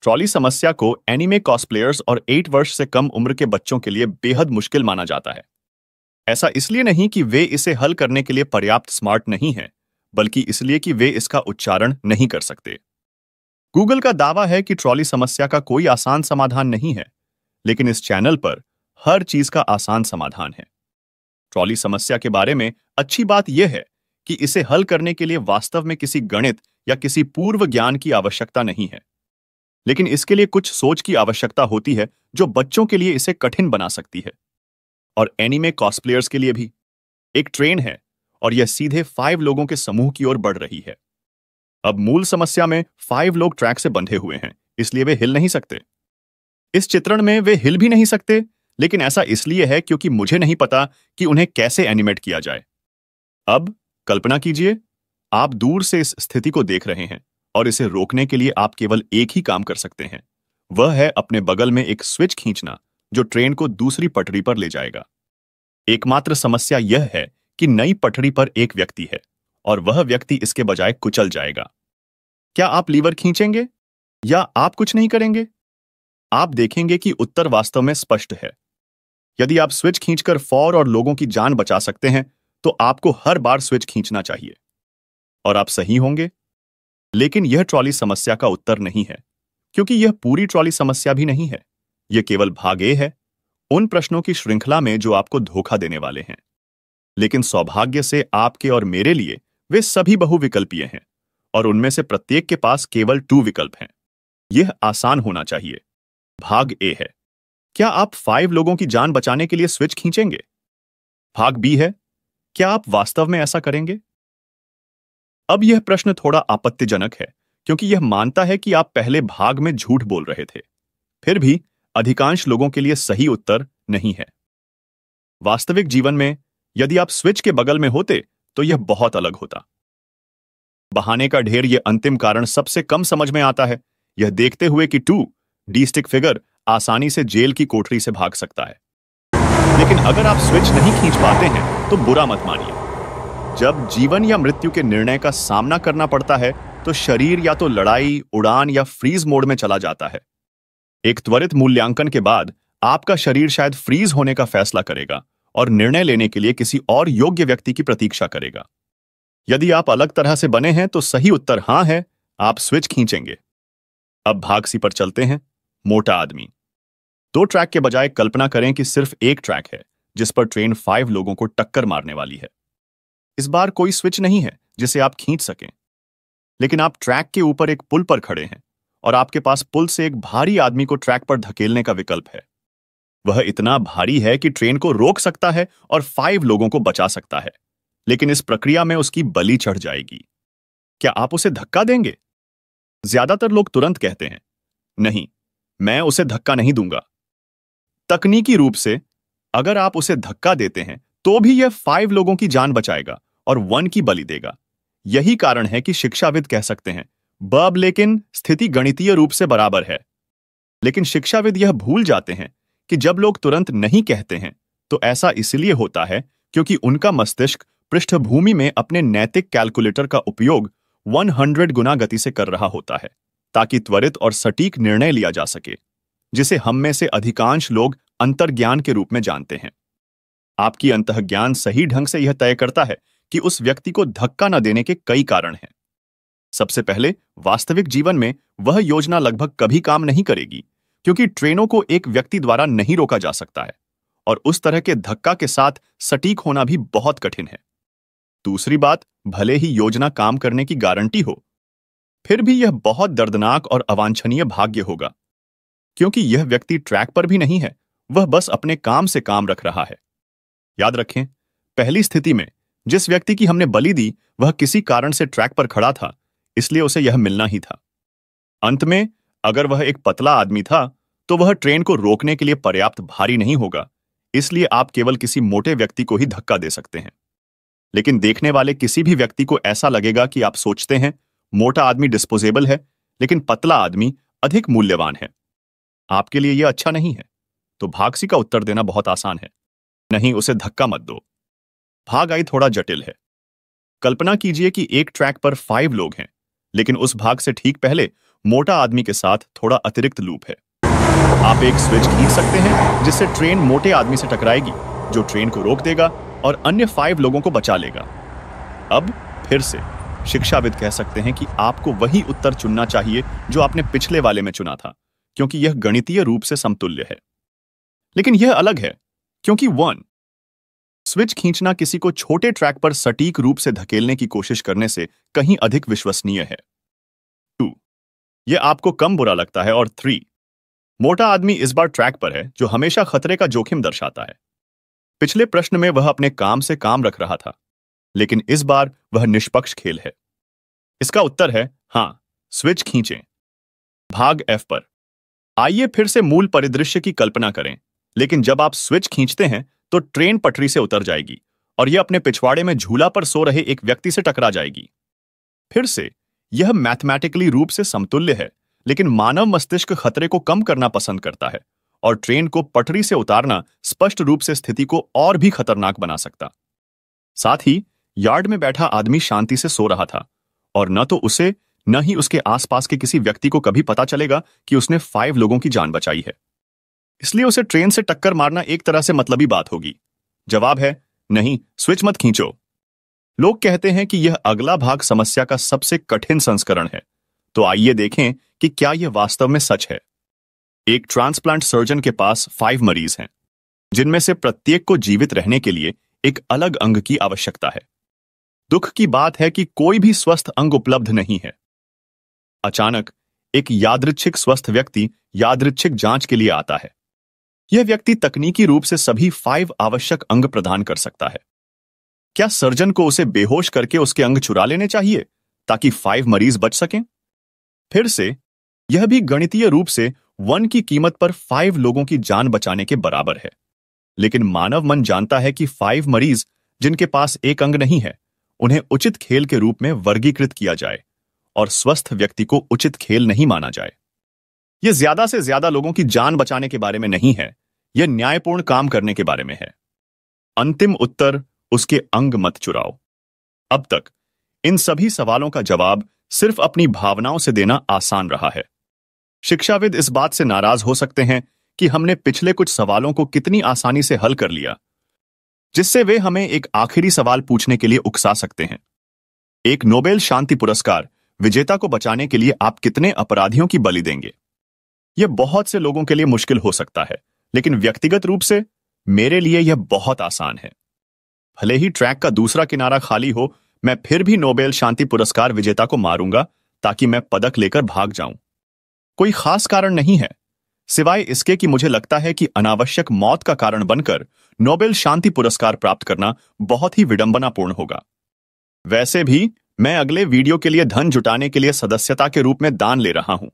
Trolley समस्या को anime कॉस्प्लेयर्स और 8 वर्ष से कम उम्र के बच्चों के लिए बेहद मुश्किल माना जाता है। ऐसा इसलिए नहीं कि वे इसे हल करने के लिए पर्याप्त स्मार्ट नहीं हैं, बल्कि इसलिए कि वे इसका उच्चारण नहीं कर सकते। गूगल का दावा है कि ट्रॉली समस्या का कोई आसान समाधान नहीं है, लेकिन इस चैनल पर हर चीज का आसान समाधान है। ट्रॉली समस्या के बारे में अच्छी बात यह है कि इसे हल करने के लिए वास्तव में किसी गणित या किसी पूर्व ज्ञान की आवश्यकता नहीं है, लेकिन इसके लिए कुछ सोच की आवश्यकता होती है जो बच्चों के लिए इसे कठिन बना सकती है। और एनीमे कॉस्प्लेयर्स के लिए भी एक ट्रेन है, और यह सीधे 5 लोगों के समूह की ओर बढ़ रही है। अब मूल समस्या में 5 लोग ट्रैक से बंधे हुए हैं, इसलिए वे हिल नहीं सकते। इस चित्रण में वे हिल भी नहीं सकते, लेकिन ऐसा इसलिए है क्योंकि मुझे नहीं पता कि उन्हें कैसे एनिमेट किया जाए। अब कल्पना कीजिए, आप दूर से इस स्थिति को देख रहे हैं और इसे रोकने के लिए आप केवल एक ही काम कर सकते हैं। वह है अपने बगल में एक स्विच खींचना जो ट्रेन को दूसरी पटरी पर ले जाएगा। एकमात्र समस्या यह है कि नई पटरी पर एक व्यक्ति है और वह व्यक्ति इसके बजाय कुचल जाएगा। क्या आप लीवर खींचेंगे या आप कुछ नहीं करेंगे? आप देखेंगे कि उत्तर वास्तव में स्पष्ट है। यदि आप स्विच खींचकर फौर और लोगों की जान बचा सकते हैं, तो आपको हर बार स्विच खींचना चाहिए और आप सही होंगे। लेकिन यह ट्रॉली समस्या का उत्तर नहीं है, क्योंकि यह पूरी ट्रॉली समस्या भी नहीं है। यह केवल भाग ए है उन प्रश्नों की श्रृंखला में जो आपको धोखा देने वाले हैं। लेकिन सौभाग्य से आपके और मेरे लिए वे सभी बहुविकल्पीय हैं, और उनमें से प्रत्येक के पास केवल 2 विकल्प हैं। यह आसान होना चाहिए। भाग ए है, क्या आप 5 लोगों की जान बचाने के लिए स्विच खींचेंगे? भाग बी है, क्या आप वास्तव में ऐसा करेंगे? अब यह प्रश्न थोड़ा आपत्तिजनक है, क्योंकि यह मानता है कि आप पहले भाग में झूठ बोल रहे थे। फिर भी अधिकांश लोगों के लिए सही उत्तर नहीं है। वास्तविक जीवन में यदि आप स्विच के बगल में होते तो यह बहुत अलग होता। बहाने का ढेर यह अंतिम कारण सबसे कम समझ में आता है, यह देखते हुए कि 2D स्टिक फिगर आसानी से जेल की कोठरी से भाग सकता है। लेकिन अगर आप स्विच नहीं खींच पाते हैं तो बुरा मत मानिए। जब जीवन या मृत्यु के निर्णय का सामना करना पड़ता है तो शरीर या तो लड़ाई, उड़ान या फ्रीज मोड में चला जाता है। एक त्वरित मूल्यांकन के बाद आपका शरीर शायद फ्रीज होने का फैसला करेगा और निर्णय लेने के लिए किसी और योग्य व्यक्ति की प्रतीक्षा करेगा। यदि आप अलग तरह से बने हैं तो सही उत्तर हां है, आप स्विच खींचेंगे। अब भाग सी पर चलते हैं। मोटा आदमी। 2 ट्रैक के बजाय कल्पना करें कि सिर्फ एक ट्रैक है जिस पर ट्रेन 5 लोगों को टक्कर मारने वाली है। इस बार कोई स्विच नहीं है जिसे आप खींच सकें, लेकिन आप ट्रैक के ऊपर एक पुल पर खड़े हैं और आपके पास पुल से एक भारी आदमी को ट्रैक पर धकेलने का विकल्प है। वह इतना भारी है कि ट्रेन को रोक सकता है और 5 लोगों को बचा सकता है, लेकिन इस प्रक्रिया में उसकी बलि चढ़ जाएगी। क्या आप उसे धक्का देंगे? ज्यादातर लोग तुरंत कहते हैं, नहीं, मैं उसे धक्का नहीं दूंगा। तकनीकी रूप से अगर आप उसे धक्का देते हैं तो भी यह 5 लोगों की जान बचाएगा और 1 की बलि देगा। यही कारण है कि शिक्षाविद कह सकते हैं, बब लेकिन स्थिति गणितीय रूप से बराबर है। लेकिन शिक्षाविद यह भूल जाते हैं कि जब लोग तुरंत नहीं कहते हैं तो ऐसा इसलिए होता है क्योंकि उनका मस्तिष्क पृष्ठभूमि में अपने नैतिक कैलकुलेटर का उपयोग 100 गुना गति से कर रहा होता है, ताकि त्वरित और सटीक निर्णय लिया जा सके, जिसे हम में से अधिकांश लोग अंतर्ज्ञान के रूप में जानते हैं। आपकी अंतःज्ञान सही ढंग से यह तय करता है कि उस व्यक्ति को धक्का न देने के कई कारण हैं। सबसे पहले, वास्तविक जीवन में वह योजना लगभग कभी काम नहीं करेगी, क्योंकि ट्रेनों को एक व्यक्ति द्वारा नहीं रोका जा सकता है और उस तरह के धक्का के साथ सटीक होना भी बहुत कठिन है। दूसरी बात, भले ही योजना काम करने की गारंटी हो, फिर भी यह बहुत दर्दनाक और अवांछनीय भाग्य होगा, क्योंकि यह व्यक्ति ट्रैक पर भी नहीं है, वह बस अपने काम से काम रख रहा है। याद रखें, पहली स्थिति में जिस व्यक्ति की हमने बलि दी वह किसी कारण से ट्रैक पर खड़ा था, इसलिए उसे यह मिलना ही था। अंत में अगर वह एक पतला आदमी था तो वह ट्रेन को रोकने के लिए पर्याप्त भारी नहीं होगा, इसलिए आप केवल किसी मोटे व्यक्ति को ही धक्का दे सकते हैं। लेकिन देखने वाले किसी भी व्यक्ति को ऐसा लगेगा कि आप सोचते हैं मोटा आदमी डिस्पोजेबल है, लेकिन पतला आदमी अधिक मूल्यवान है। आपके लिए यह अच्छा नहीं है, तो भाग सी का उत्तर देना बहुत आसान है, नहीं, उसे धक्का मत दो। भाग आई थोड़ा जटिल है। कल्पना कीजिए कि एक ट्रैक पर 5 लोग हैं, लेकिन उस भाग से ठीक पहले मोटा आदमी के साथ थोड़ा अतिरिक्त लूप है। आप एक स्विच खींच सकते हैं जिससे ट्रेन मोटे आदमी से टकराएगी, जो ट्रेन को रोक देगा और अन्य 5 लोगों को बचा लेगा। अब फिर से शिक्षाविद कह सकते हैं कि आपको वही उत्तर चुनना चाहिए जो आपने पिछले वाले में चुना था, क्योंकि यह गणितीय रूप से समतुल्य है। लेकिन यह अलग है, क्योंकि 1 स्विच खींचना किसी को छोटे ट्रैक पर सटीक रूप से धकेलने की कोशिश करने से कहीं अधिक विश्वसनीय है। 2 यह आपको कम बुरा लगता है। और 3 मोटा आदमी इस बार ट्रैक पर है, जो हमेशा खतरे का जोखिम दर्शाता है। पिछले प्रश्न में वह अपने काम से काम रख रहा था, लेकिन इस बार वह निष्पक्ष खेल है। इसका उत्तर है हां, स्विच खींचें। भाग F पर आइए फिर से मूल परिदृश्य की कल्पना करें, लेकिन जब आप स्विच खींचते हैं तो ट्रेन पटरी से उतर जाएगी और यह अपने पिछवाड़े में झूला पर सो रहे एक व्यक्ति से टकरा जाएगी। फिर से यह मैथमेटिकली रूप से समतुल्य है, लेकिन मानव मस्तिष्क खतरे को कम करना पसंद करता है और ट्रेन को पटरी से उतारना स्पष्ट रूप से स्थिति को और भी खतरनाक बना सकता। साथ ही यार्ड में बैठा आदमी शांति से सो रहा था और न तो उसे न ही उसके आसपास के किसी व्यक्ति को कभी पता चलेगा कि उसने 5 लोगों की जान बचाई है। इसलिए उसे ट्रेन से टक्कर मारना एक तरह से मतलबी बात होगी। जवाब है नहीं, स्विच मत खींचो। लोग कहते हैं कि यह अगला भाग समस्या का सबसे कठिन संस्करण है, तो आइए देखें कि क्या यह वास्तव में सच है। एक ट्रांसप्लांट सर्जन के पास 5 मरीज हैं, जिनमें से प्रत्येक को जीवित रहने के लिए एक अलग अंग की आवश्यकता है। दुख की बात है कि कोई भी स्वस्थ अंग उपलब्ध नहीं है। अचानक एक यादृच्छिक स्वस्थ व्यक्ति यादृच्छिक जांच के लिए आता है। यह व्यक्ति तकनीकी रूप से सभी 5 आवश्यक अंग प्रदान कर सकता है। क्या सर्जन को उसे बेहोश करके उसके अंग चुरा लेने चाहिए ताकि 5 मरीज बच सकें? फिर से यह भी गणितीय रूप से 1 की कीमत पर 5 लोगों की जान बचाने के बराबर है। लेकिन मानव मन जानता है कि 5 मरीज जिनके पास एक अंग नहीं है, उन्हें उचित खेल के रूप में वर्गीकृत किया जाए और स्वस्थ व्यक्ति को उचित खेल नहीं माना जाए। यह ज्यादा से ज्यादा लोगों की जान बचाने के बारे में नहीं है, यह न्यायपूर्ण काम करने के बारे में है। अंतिम उत्तर उसके अंग मत चुराओ। अब तक इन सभी सवालों का जवाब सिर्फ अपनी भावनाओं से देना आसान रहा है। शिक्षाविद इस बात से नाराज हो सकते हैं कि हमने पिछले कुछ सवालों को कितनी आसानी से हल कर लिया, जिससे वे हमें एक आखिरी सवाल पूछने के लिए उकसा सकते हैं। एक नोबेल शांति पुरस्कार विजेता को बचाने के लिए आप कितने अपराधियों की बलि देंगे? यह बहुत से लोगों के लिए मुश्किल हो सकता है, लेकिन व्यक्तिगत रूप से मेरे लिए यह बहुत आसान है। भले ही ट्रैक का दूसरा किनारा खाली हो, मैं फिर भी नोबेल शांति पुरस्कार विजेता को मारूंगा ताकि मैं पदक लेकर भाग जाऊं। कोई खास कारण नहीं है, सिवाय इसके कि मुझे लगता है कि अनावश्यक मौत का कारण बनकर नोबेल शांति पुरस्कार प्राप्त करना बहुत ही विडंबनापूर्ण होगा। वैसे भी मैं अगले वीडियो के लिए धन जुटाने के लिए सदस्यता के रूप में दान ले रहा हूं।